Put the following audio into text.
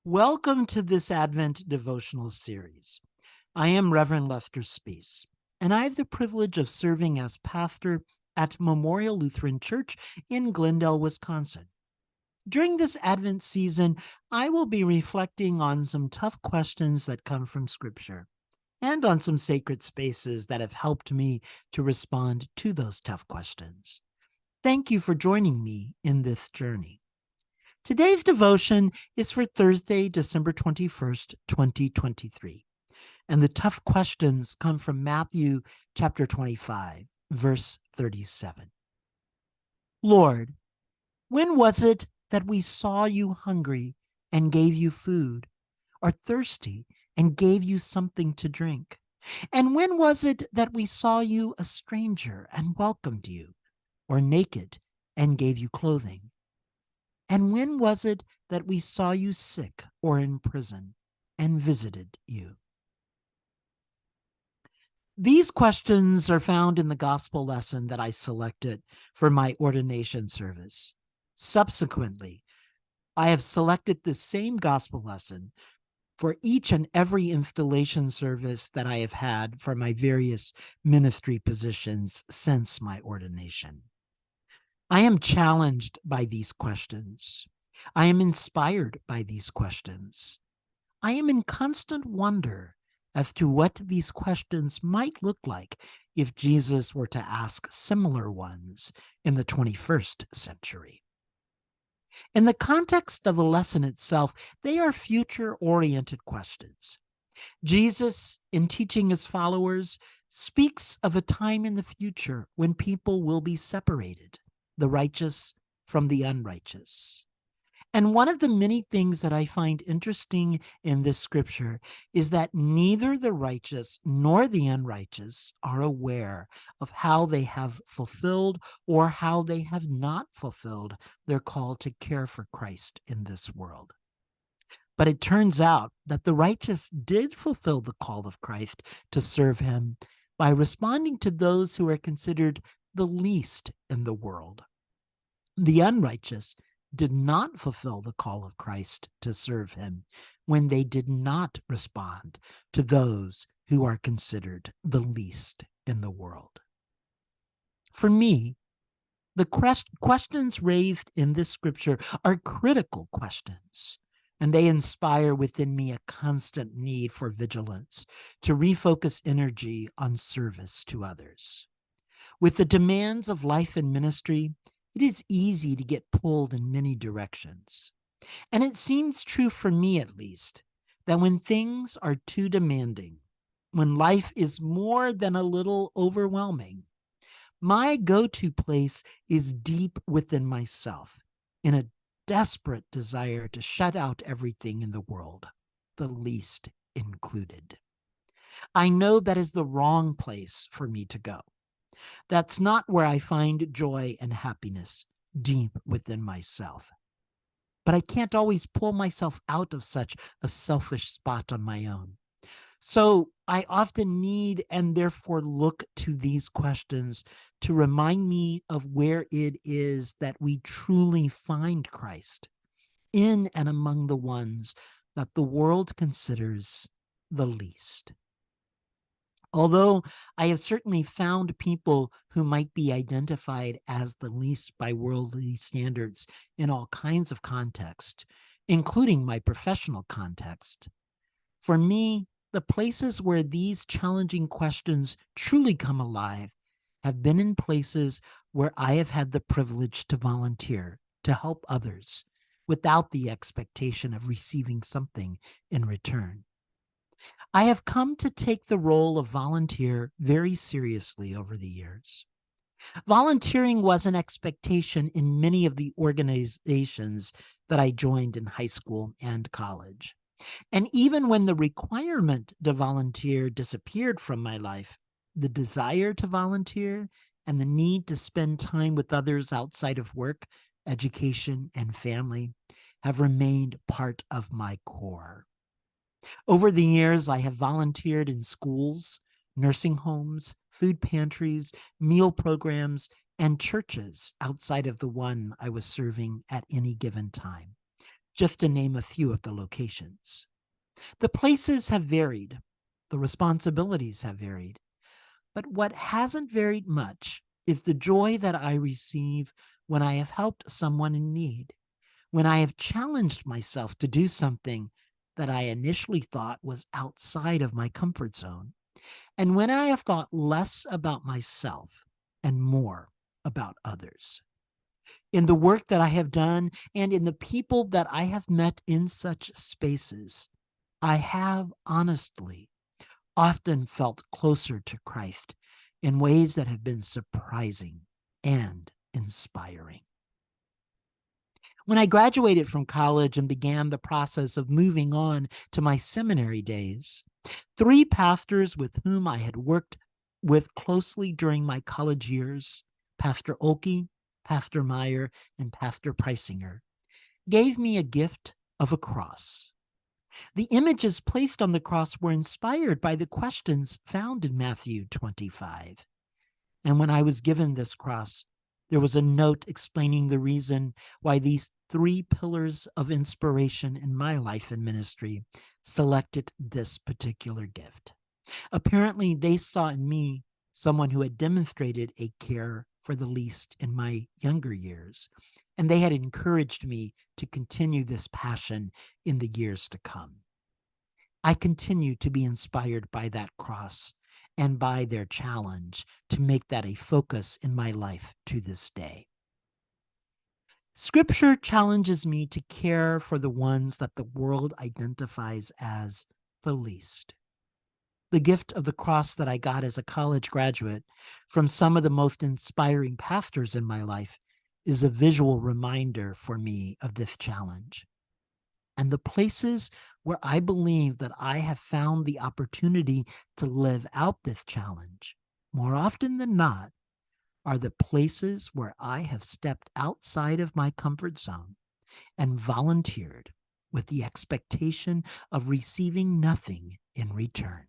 Welcome to this Advent devotional series. I am Reverend Lester Spees, and I have the privilege of serving as pastor at Memorial Lutheran Church in Glendale, Wisconsin. During this Advent season, I will be reflecting on some tough questions that come from Scripture and on some sacred spaces that have helped me to respond to those tough questions. Thank you for joining me in this journey. Today's devotion is for Thursday, December 21st, 2023. And the tough questions come from Matthew chapter 25, verse 37. Lord, when was it that we saw you hungry and gave you food, or thirsty and gave you something to drink? And when was it that we saw you a stranger and welcomed you, or naked and gave you clothing? And when was it that we saw you sick or in prison and visited you? These questions are found in the gospel lesson that I selected for my ordination service. Subsequently, I have selected the same gospel lesson for each and every installation service that I have had for my various ministry positions since my ordination. I am challenged by these questions. I am inspired by these questions. I am in constant wonder as to what these questions might look like if Jesus were to ask similar ones in the 21st century. In the context of the lesson itself, they are future-oriented questions. Jesus, in teaching his followers, speaks of a time in the future when people will be separated, the righteous from the unrighteous. And one of the many things that I find interesting in this scripture is that neither the righteous nor the unrighteous are aware of how they have fulfilled or how they have not fulfilled their call to care for Christ in this world. But it turns out that the righteous did fulfill the call of Christ to serve him by responding to those who are considered the least in the world. The unrighteous did not fulfill the call of Christ to serve him when they did not respond to those who are considered the least in the world. For me, the questions raised in this scripture are critical questions, and they inspire within me a constant need for vigilance to refocus energy on service to others. With the demands of life and ministry, it is easy to get pulled in many directions. And it seems true for me, at least, that when things are too demanding, when life is more than a little overwhelming, my go-to place is deep within myself, in a desperate desire to shut out everything in the world, the least included. I know that is the wrong place for me to go. That's not where I find joy and happiness, deep within myself. But I can't always pull myself out of such a selfish spot on my own. So I often need and therefore look to these questions to remind me of where it is that we truly find Christ, in and among the ones that the world considers the least. Although I have certainly found people who might be identified as the least by worldly standards in all kinds of context, including my professional context, for me, the places where these challenging questions truly come alive have been in places where I have had the privilege to volunteer, to help others, without the expectation of receiving something in return. I have come to take the role of volunteer very seriously over the years. Volunteering was an expectation in many of the organizations that I joined in high school and college. And even when the requirement to volunteer disappeared from my life, the desire to volunteer and the need to spend time with others outside of work, education, and family have remained part of my core. Over the years, I have volunteered in schools, nursing homes, food pantries, meal programs, and churches outside of the one I was serving at any given time. just to name a few of the locations. The places have varied, the responsibilities have varied, but what hasn't varied much is the joy that I receive when I have helped someone in need, when I have challenged myself to do something that I initially thought was outside of my comfort zone, and when I have thought less about myself and more about others. In the work that I have done and in the people that I have met in such spaces, I have honestly often felt closer to Christ in ways that have been surprising and inspiring. When I graduated from college and began the process of moving on to my seminary days, three pastors with whom I had worked with closely during my college years, Pastor Olkey, Pastor Meyer, and Pastor Preisinger, gave me a gift of a cross. The images placed on the cross were inspired by the questions found in Matthew 25. And when I was given this cross, there was a note explaining the reason why these three pillars of inspiration in my life and ministry selected this particular gift. Apparently, they saw in me someone who had demonstrated a care for the least in my younger years, and they had encouraged me to continue this passion in the years to come. I continue to be inspired by that cross and by their challenge to make that a focus in my life to this day. Scripture challenges me to care for the ones that the world identifies as the least. The gift of the cross that I got as a college graduate from some of the most inspiring pastors in my life is a visual reminder for me of this challenge. And the places where I believe that I have found the opportunity to live out this challenge, more often than not, are the places where I have stepped outside of my comfort zone and volunteered with the expectation of receiving nothing in return.